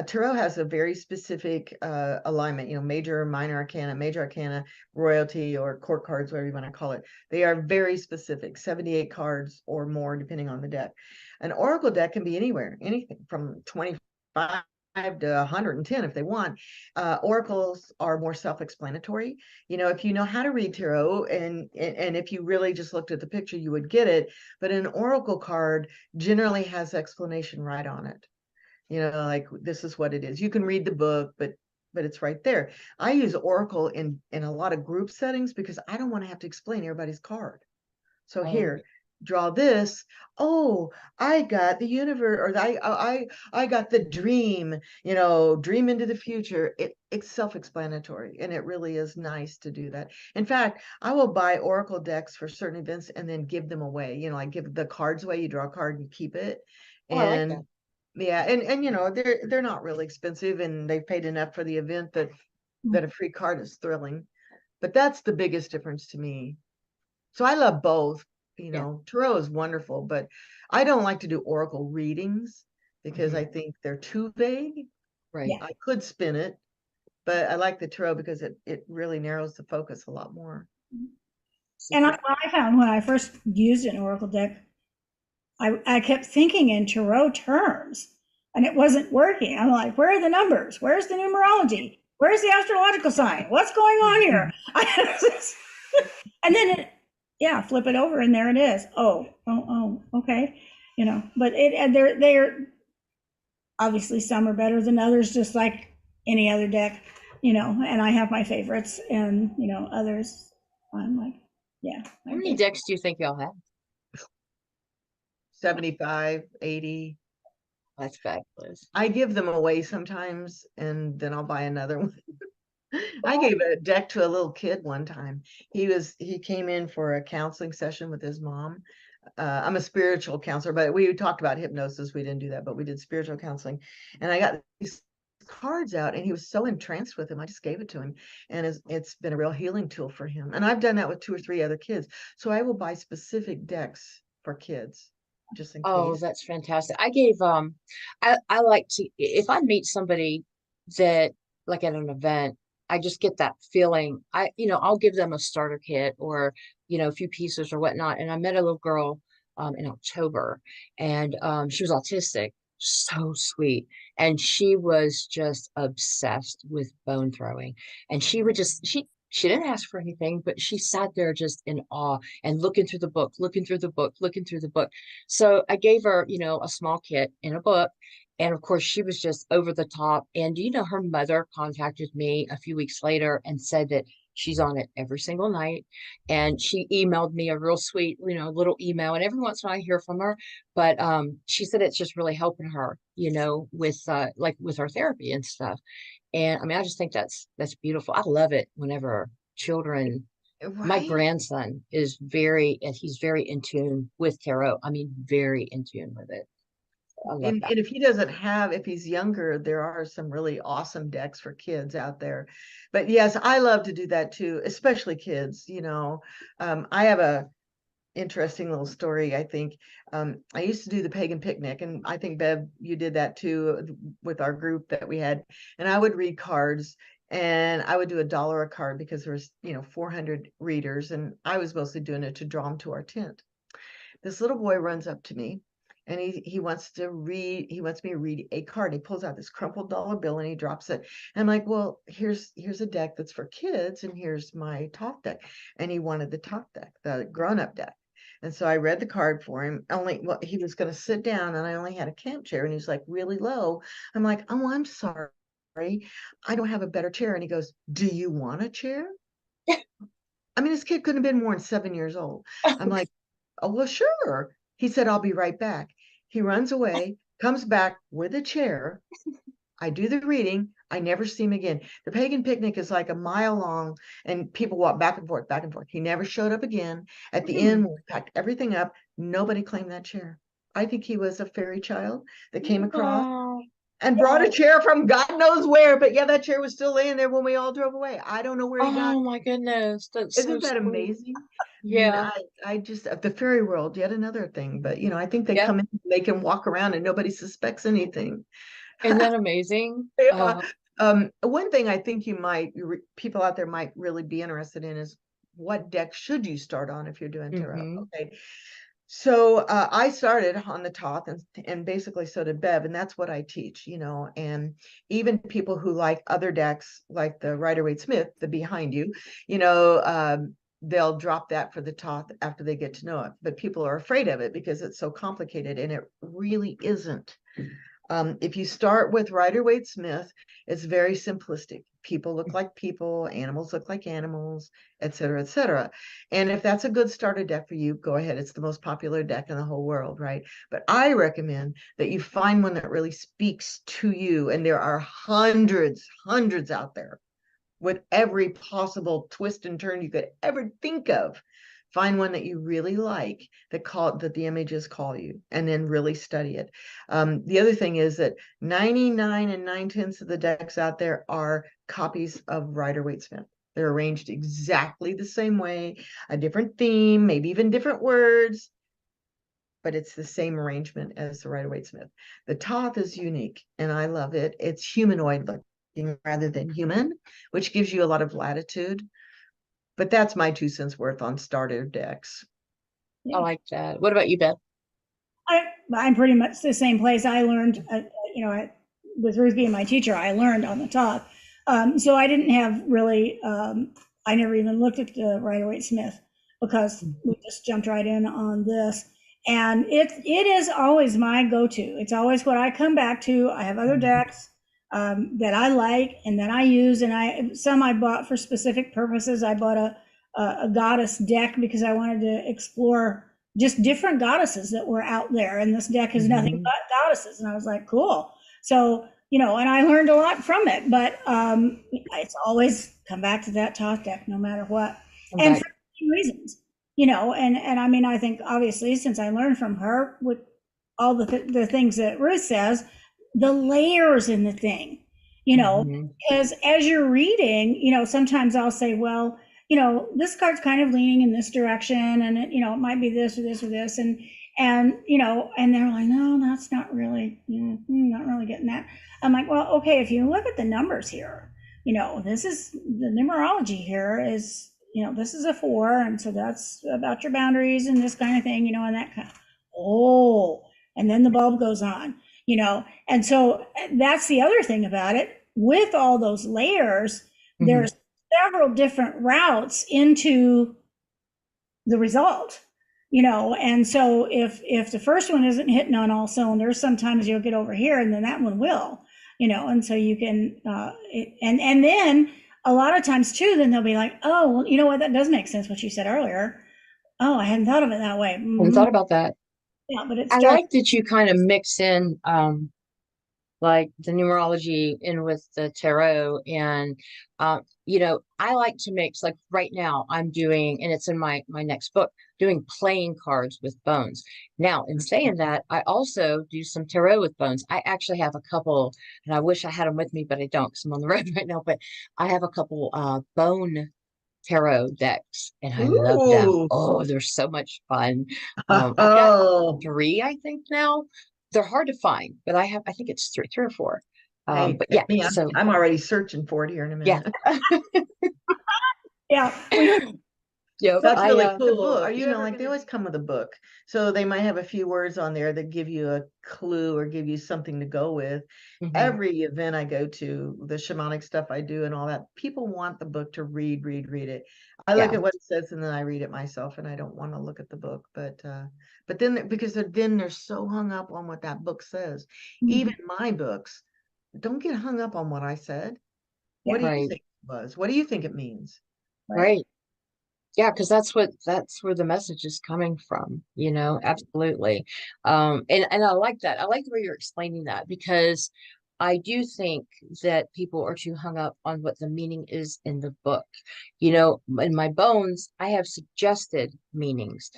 Tarot has a very specific alignment, you know, major, minor arcana, royalty, or court cards, whatever you want to call it. They are very specific, 78 cards or more, depending on the deck. An Oracle deck can be anywhere, anything from 25 to 110 if they want. Oracles are more self-explanatory. You know, if you know how to read tarot and if you really just looked at the picture, you would get it. But an Oracle card generally has explanation right on it. You know, like, this is what it is. You can read the book, but it's right there. I use Oracle in a lot of group settings because I don't want to have to explain everybody's card. So here, draw this. Oh, I got the universe, or I got the dream, you know, dream into the future. It's self-explanatory, and it really is nice to do that. In fact, I will buy Oracle decks for certain events and then give them away. You know, I give the cards away. You draw a card, you keep it.
Oh, I like
And
that.
yeah, and you know, they're not really expensive, and they've paid enough for the event that a free card is thrilling. But that's the biggest difference to me. So I love both. You know, Tarot is wonderful, but I don't like to do Oracle readings because I think they're too vague.
Right.
Yeah.
I could spin it, but I like the Tarot because it really narrows the focus a lot more.
And I found when I first used an Oracle deck, I kept thinking in Tarot terms, and it wasn't working. I'm like, where are the numbers? Where's the numerology? Where's the astrological sign? What's going on here? And then flip it over, and there it is. Oh, okay. You know, but they're obviously, some are better than others, just like any other deck, you know, and I have my favorites, and, you know, others, I'm like, yeah.
How many decks do you think y'all have?
75, 80.
That's fabulous.
I give them away sometimes, and then I'll buy another one. I gave a deck to a little kid one time. He came in for a counseling session with his mom. I'm a spiritual counselor, but we talked about hypnosis. We didn't do that, but we did spiritual counseling. And I got these cards out, and he was so entranced with them. I just gave it to him, and it's been a real healing tool for him. And I've done that with 2 or 3 other kids. So I will buy specific decks for kids just in
Oh,
case.
that's fantastic. I gave I like to if I meet somebody that like at an event, I just get that feeling. I'll give them a starter kit or, a few pieces or whatnot. And I met a little girl in October and she was autistic, so sweet. And she was just obsessed with bone throwing. And she would just she didn't ask for anything, but she sat there just in awe and looking through the book, looking through the book, looking through the book. So I gave her, a small kit in a book. And of course, she was just over the top. And, her mother contacted me a few weeks later and said that she's on it every single night. And she emailed me a real sweet, little email. And every once in a while I hear from her. But she said it's just really helping her, with like with her therapy and stuff. And I mean, I just think that's beautiful. I love it whenever children my
Right.
grandson he's very in tune with tarot. I mean, very in tune with it. I love
And
that.
if he doesn't have, if he's younger, there are some really awesome decks for kids out there. But yes, I love to do that too, especially kids. I have a interesting little story. I think I used to do the pagan picnic, and I think Bev, you did that too with our group that we had. And I would read cards, and I would do $1 a card because there was 400 readers, and I was mostly doing it to draw them to our tent. This little boy runs up to me, and he wants me to read a card. He pulls out this crumpled dollar bill and he drops it. And I'm like, well, here's a deck that's for kids, and here's my top deck. And he wanted the top deck, the grown-up deck. And so I read the card for him. He was going to sit down, and I only had a camp chair, and he's like really low. I'm like, oh, I'm sorry, I don't have a better chair. And he goes, do you want a chair? I mean, this kid couldn't have been more than 7 years old. I'm like, oh, well, sure. He said, I'll be right back. He runs away, comes back with a chair. I do the reading. I never see him again. The pagan picnic is like a mile long, and people walk back and forth, back and forth. He never showed up again. At the end, we packed everything up. Nobody claimed that chair. I think he was a fairy child that came across
Oh,
and brought a chair from God knows where. But yeah, that chair was still laying there when we all drove away. I don't know where he got.
oh my goodness. That's so
Isn't that
sweet.
amazing? I mean,
Yeah.
I just the fairy world, yet another thing. But I think they
Yep.
come in, they can walk around, and nobody suspects anything.
Isn't that amazing?
Yeah. One thing I think people out there might really be interested in is, what deck should you start on if you're doing tarot?
Hmm.
Okay. So I started on the top, and basically so did Bev, and that's what I teach, and even people who like other decks, like the Rider-Waite-Smith, the behind you, they'll drop that for the top after they get to know it. But people are afraid of it because it's so complicated, and it really isn't. If you start with Rider-Waite-Smith, it's very simplistic. People look like people, animals look like animals, et cetera, et cetera. And if that's a good starter deck for you, go ahead. It's the most popular deck in the whole world, right? But I recommend that you find one that really speaks to you. And there are hundreds out there with every possible twist and turn you could ever think of. Find one that you really like, that the images call you, and then really study it. The other thing is that 99 and 9/10 of the decks out there are copies of Rider-Waite-Smith. They're arranged exactly the same way, a different theme, maybe even different words, but it's the same arrangement as the Rider-Waite-Smith. The Toth is unique, and I love it. It's humanoid looking rather than human, which gives you a lot of latitude. But that's my 2 cents worth on starter decks.
I like that. What about you, Beth?
I'm pretty much the same place. I learned, with Ruth being my teacher, I learned on the top. So I didn't have really, I never even looked at the Rider-Waite-Smith because we just jumped right in on this. And it is always my go-to. It's always what I come back to. I have other decks that I like and that I use, and some I bought for specific purposes. I bought a goddess deck because I wanted to explore just different goddesses that were out there, and this deck is nothing but goddesses. And I was like, cool. So and I learned a lot from it. But it's always come back to that Toth deck, no matter what, and for reasons. And I mean, I think obviously since I learned from her with all the things that Ruth says, the layers in the thing, you know,
Mhm.
because as you're reading, sometimes I'll say, well, this card's kind of leaning in this direction, and it might be this or this or this, and they're like, no, that's not really, not really getting that. I'm like, well, okay, if you look at the numbers here, this is the numerology here is, this is a 4, and so that's about your boundaries and this kind of thing, and that kind of, oh, and then the bulb goes on, and so that's the other thing about it. With all those layers,
Mhm.
there's several different routes into the result, and so if the first one isn't hitting on all cylinders, sometimes you'll get over here and then that one will, and so you can and then a lot of times too, then they'll be like, oh, well, you know what, that does make sense what you said earlier. Oh, I hadn't thought of it that way.
I hadn't thought about that.
Yeah, but it
I
starts.
like that you kind of mix in like the numerology in with the tarot, and I like to mix, like right now I'm doing, and it's in my next book, doing playing cards with bones. Now, in saying that, I also do some tarot with bones. I actually have a couple, and I wish I had them with me, but I don't because I'm on the road right now. But I have a couple bone tarot decks, and I love them.
Ooh.
Oh, they're so much fun. I've got
Oh,
3, I think now. They're hard to find, but I think it's three or four.
hey,
But yeah,
get me.
so
I'm already searching for it here in a
yeah,
minute.
Yeah, we
yep.
That's
I
really
the
cool.
book,
Are you like they always come with a book. So they might have a few words on there that give you a clue or give you something to go with.
Mhm.
Every event I go to, the shamanic stuff I do and all that, people want the book to read it. I look
Yeah,
at what it says and then I read it myself and I don't want to look at the book. But then because then they're so hung up on what that book says. Even my books, don't get hung up on what I said. What
yeah,
do you
right,
think it was? What do you think it means?
right.
right. Yeah, because that's where the message is coming from, absolutely. And I like that. I like the way you're explaining that, because I do think that people are too hung up on what the meaning is in the book. In my bones, I have suggested meanings.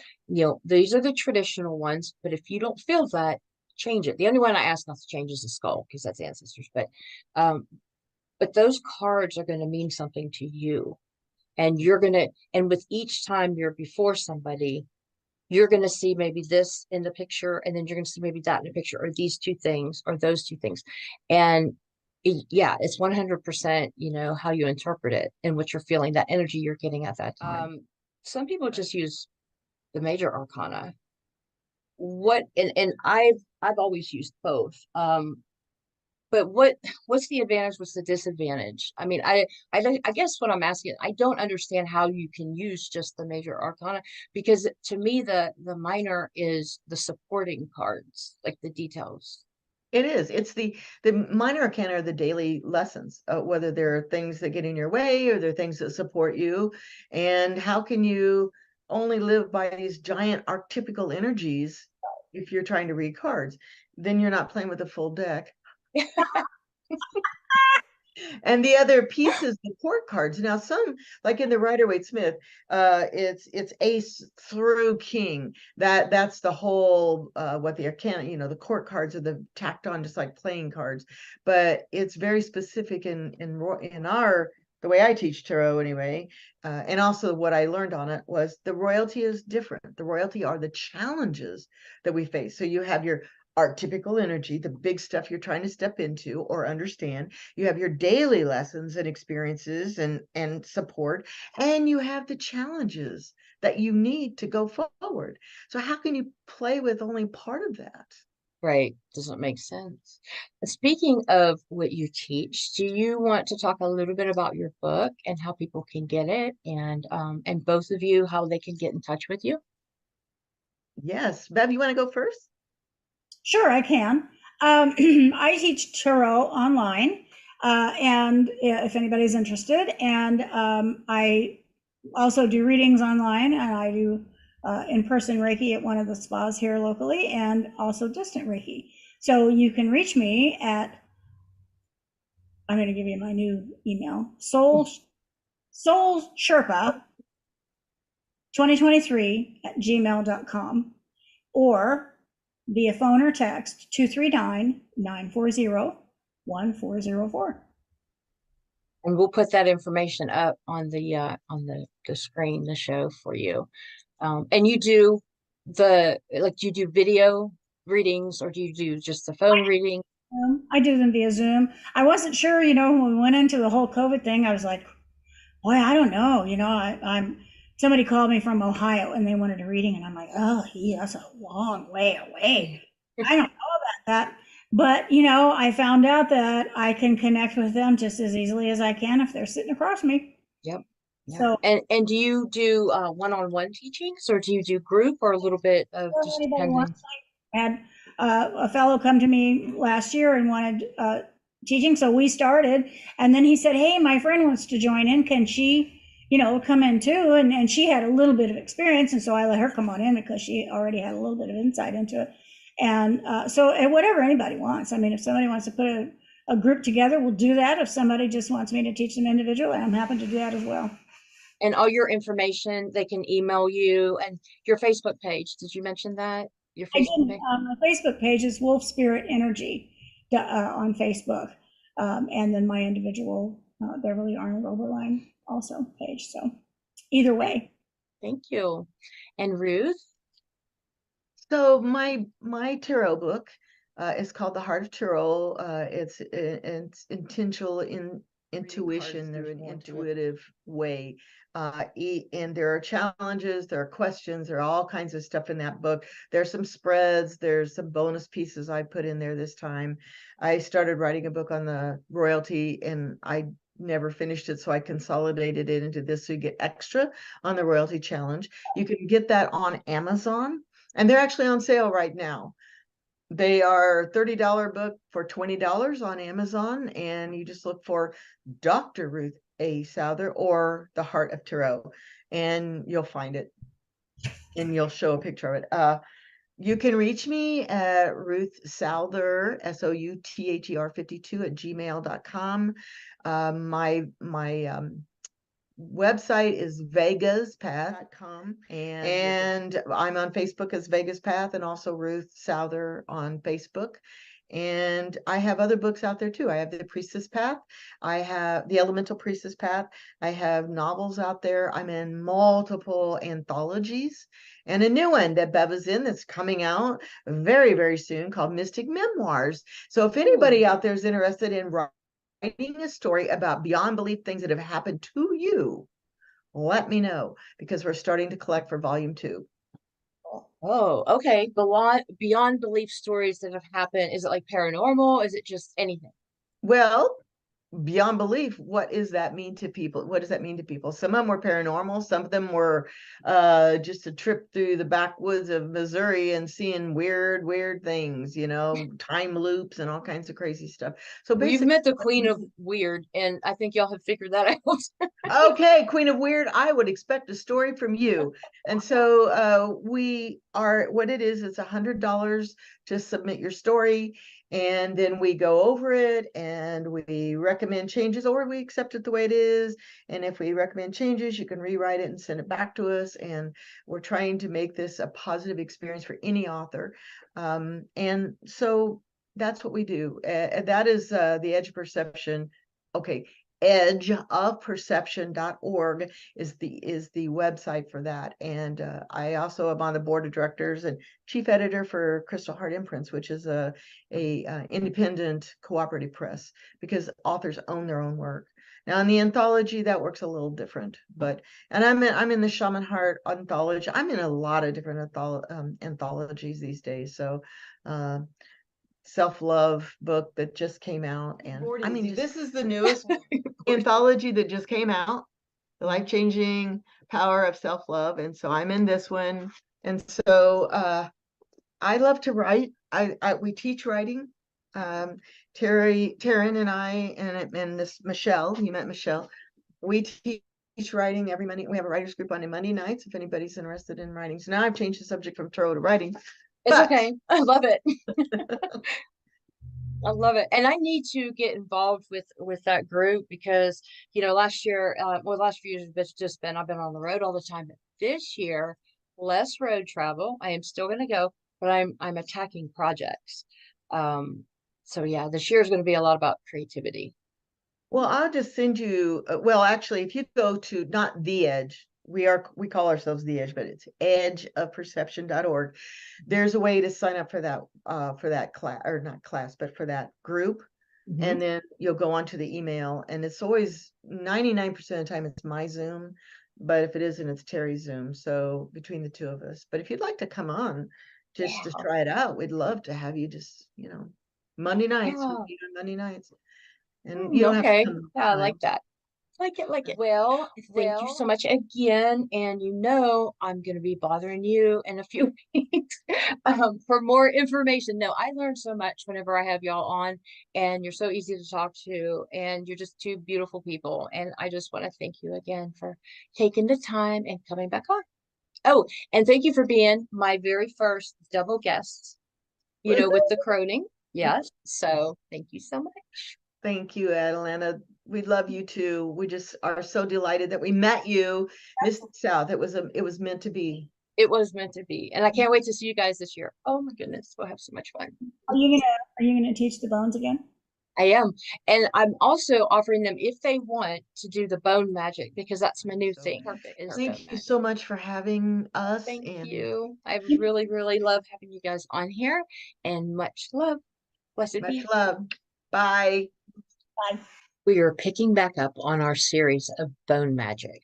These are the traditional ones, but if you don't feel that, change it. The only one I ask not to change is the skull, because that's ancestors. Um, but those cards are going to mean something to you, and and with each time you're before somebody, you're gonna see maybe this in the picture, and then you're gonna see maybe that in the picture, or these two things, or those two things. And yeah, it's 100%, how you interpret it and what you're feeling, that energy you're getting at that time. Some people just use the major arcana. And I've always used both. But what's the advantage? What's the disadvantage? I mean, I guess what I'm asking, I don't understand how you can use just the major arcana, because to me the minor is the supporting cards, like the details.
It is. It's the minor arcana are the daily lessons, whether there are things that get in your way or there are things that support you. And how can you only live by these giant archetypical energies if you're trying to read cards? Then you're not playing with a full deck. And the other piece is the court cards. Now, some like in the Rider-Waite-Smith, it's ace through king. That's the whole what the arcana, the court cards are the tacked on just like playing cards, but it's very specific in our the way I teach tarot anyway, and also what I learned on it was the royalty is different. The royalty are the challenges that we face. So you have your archetypical energy, the big stuff you're trying to step into or understand. You have your daily lessons and experiences and support, and you have the challenges that you need to go forward. So how can you play with only part of that?
Right. Doesn't make sense. Speaking of what you teach, do you want to talk a little bit about your book and how people can get it, and both of you how they can get in touch with you?
Yes, Bev, you want to go first?
Sure, I can. I teach tarot online, and if anybody's interested, and I also do readings online, and I do in-person Reiki at one of the spas here locally, and also distant Reiki. So you can reach me at, I'm going to give you my new email, Soul Sherpa 2023 at gmail.com, or via phone or text 239 940 1404.
And we'll put that information up on the screen, the show for you. And you do do you do video readings or do you do just the phone reading?
I do them via Zoom. I wasn't sure, when we went into the whole COVID thing, I was like, boy, I don't know. I'm somebody called me from Ohio and they wanted a reading, and I'm like, oh, that's a long way away. I don't know about that. But, I found out that I can connect with them just as easily as I can if they're sitting across me.
Yep. Yep.
So
And do you do one-on-one teachings or do you do group or a little bit of just
anybody
depending?
wants, I had a fellow come to me last year and wanted teaching, so we started, and then he said, hey, my friend wants to join in, can she come in too? And she had a little bit of experience, and so I let her come on in because she already had a little bit of insight into it. And whatever anybody wants. I mean, if somebody wants to put a group together, we'll do that. If somebody just wants me to teach them individually, I'm happy to do that as well.
And all your information, they can email you. And your Facebook page, did you mention that? Your
I
Facebook
didn't.
page?
My Facebook page is Wolf Spirit Energy on Facebook, and then my individual Beverly Arnold Oberline also page. So either way.
Thank you. And Ruth?
So my tarot book is called The Heart of Tarot. It's intentional in intuition through an intuitive way. And there are challenges, there are questions, there are all kinds of stuff in that book. There's some spreads, there's some bonus pieces I put in there this time. I started writing a book on the royalty and I never finished it, so I consolidated it into this so you get extra on the royalty challenge. You can get that on Amazon, and they're actually on sale right now. They are $30 book for $20 on Amazon, and you just look for Dr. Ruth A. Souther or The Heart of Tarot, and you'll find it, and you'll show a picture of it. You can reach me at Ruth Souther, SOUTHER 52 at gmail.com. My website is vegaspath.com, and I'm on Facebook as Vegas Path and also Ruth Souther on Facebook. And I have other books out there too. I have the Priestess Path. I have the Elemental Priestess Path. I have novels out there. I'm in multiple anthologies and a new one that Beva's in that's coming out very, very soon called Mystic Memoirs. So if anybody out there is interested in writing a story about beyond belief things that have happened to you, let me know, because we're starting to collect for volume 2.
Oh, okay. Beyond belief stories that have happened. Is it like paranormal? Is it just anything?
Well, beyond belief, what does that mean to people? What does that mean to people? Some of them were paranormal, some of them were just a trip through the backwoods of Missouri and seeing weird things, time loops and all kinds of crazy stuff. So
Well, you've
basically,
met the Queen of Weird, and I think y'all have figured that out.
okay, Queen of Weird, I would expect a story from you. And so we are, what it is, it's $100 to submit your story. And then we go over it and we recommend changes, or we accept it the way it is. And if we recommend changes, you can rewrite it and send it back to us. And we're trying to make this a positive experience for any author. And so that's what we do. That is the Edge of Perception. Okay, edgeofperception.org is the website for that. And I also am on the board of directors and chief editor for Crystal Heart Imprints, which is a independent cooperative press, because authors own their own work. Now in the anthology, that works a little different, and I'm in the Shaman Heart anthology. I'm in a lot of different anthologies these days. So self-love book that just came out, and I mean, this is the newest anthology that just came out, The Life-Changing Power of Self-Love. And so I'm in this one. And so I love to write. We teach writing. Taryn and I and this Michelle, you met Michelle, we teach writing every Monday. We have a writers group on Monday nights if anybody's interested in writing. So now I've changed the subject from tarot to writing.
It's okay. I love it. I love it. And I need to get involved with that group because, last year, last few years it's just been, I've been on the road all the time. But this year, less road travel. I am still going to go, but I'm attacking projects. So yeah, this year is going to be a lot about creativity.
Well, I'll just send you, well, actually, if you go to not The Edge, we call ourselves The Edge, but it's edgeofperception.org. There's a way to sign up for that class, or not class, but for that group. And then you'll go onto the email, and it's always 99% of the time it's my Zoom, but if it isn't, it's Terry's Zoom. So between the two of us. But if you'd like to come on just to try it out, we'd love to have you. Just, Monday nights, we
Yeah.
meet on Monday nights. And you don't have to
Okay.
come
Yeah, I
all the
like
time.
that. Like it. Well, thank you so much again. And I'm going to be bothering you in a few weeks for more information. No, I learned so much whenever I have y'all on, and you're so easy to talk to, and you're just two beautiful people. And I just want to thank you again for taking the time and coming back on. Oh, and thank you for being my very first double guest, with the croning. Yes. So thank you so much.
Thank you, Atalanta. We love you too. We just are so delighted that we met you, Mystic South. It was meant to be.
It was meant to be. And I can't wait to see you guys this year. Oh my goodness, we'll have so much fun.
Are you gonna teach the bones again?
I am. And I'm also offering them if they want to do the bone magic because that's my new thing. Perfect.
Thank you so much for having us.
Thank
And
you. I really, really love having you guys on here, and much love. Blessed
much
be.
love. Bye.
Bye.
We are picking back up on our series of bone magic.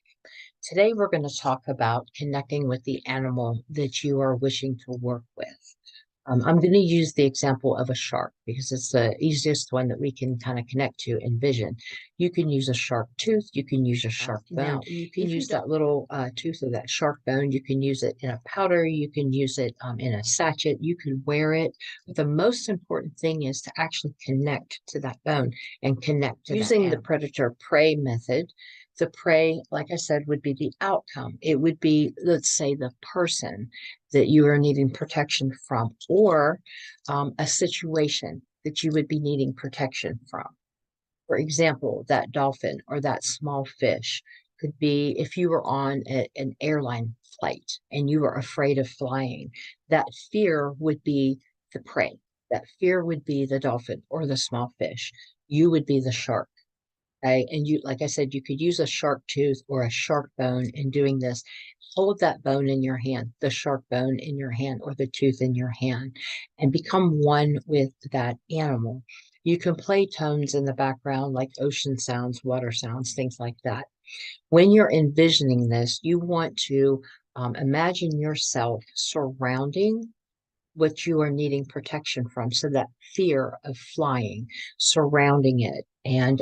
Today, we're going to talk about connecting with the animal that you are wishing to work with. I'm going to use the example of a shark because it's the easiest one that we can kind of connect to in vision. You can use a shark tooth. You can use a shark bone. Now, you can use that little tooth of that shark bone. You can use it in a powder. You can use it in a sachet. You can wear it. But the most important thing is to actually connect to that bone and connect to using the predator prey method. The prey, like I said, would be the outcome. It would be, let's say, the person that you are needing protection from, or a situation that you would be needing protection from. For example, that dolphin or that small fish could be if you were on an airline flight and you were afraid of flying, that fear would be the prey. That fear would be the dolphin or the small fish. You would be the shark. Okay. And you, like I said, you could use a shark tooth or a shark bone in doing this. Hold that bone in your hand, the shark bone in your hand or the tooth in your hand, and become one with that animal. You can play tones in the background like ocean sounds, water sounds, things like that. When you're envisioning this, you want to imagine yourself surrounding what you are needing protection from. So that fear of flying, surrounding it, and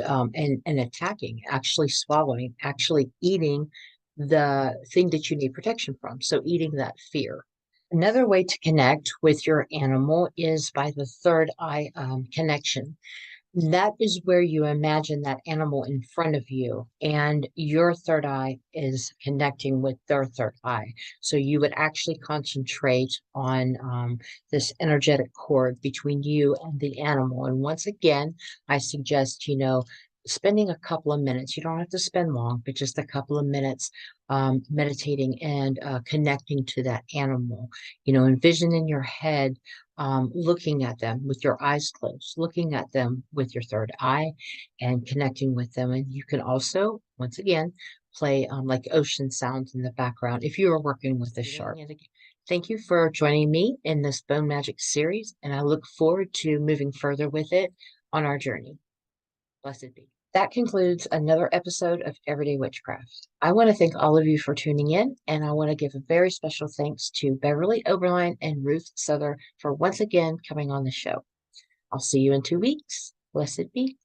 attacking, actually swallowing, actually eating the thing that you need protection from. So eating that fear. Another way to connect with your animal is by the third eye connection. That is where you imagine that animal in front of you, and your third eye is connecting with their third eye. So you would actually concentrate on this energetic cord between you and the animal. And once again, I suggest, spending a couple of minutes. You don't have to spend long, but just a couple of minutes meditating and connecting to that animal. Envision in your head looking at them with your eyes closed, looking at them with your third eye and connecting with them. And you can also, once again, play like ocean sounds in the background if you are working with a shark. Thank you for joining me in this bone magic series, and I look forward to moving further with it on our journey. Blessed be. That concludes another episode of Everyday Witchcraft. I want to thank all of you for tuning in, and I want to give a very special thanks to Beverly, Oberline, and Ruth Souther for once again coming on the show. I'll see you in 2 weeks. Blessed be.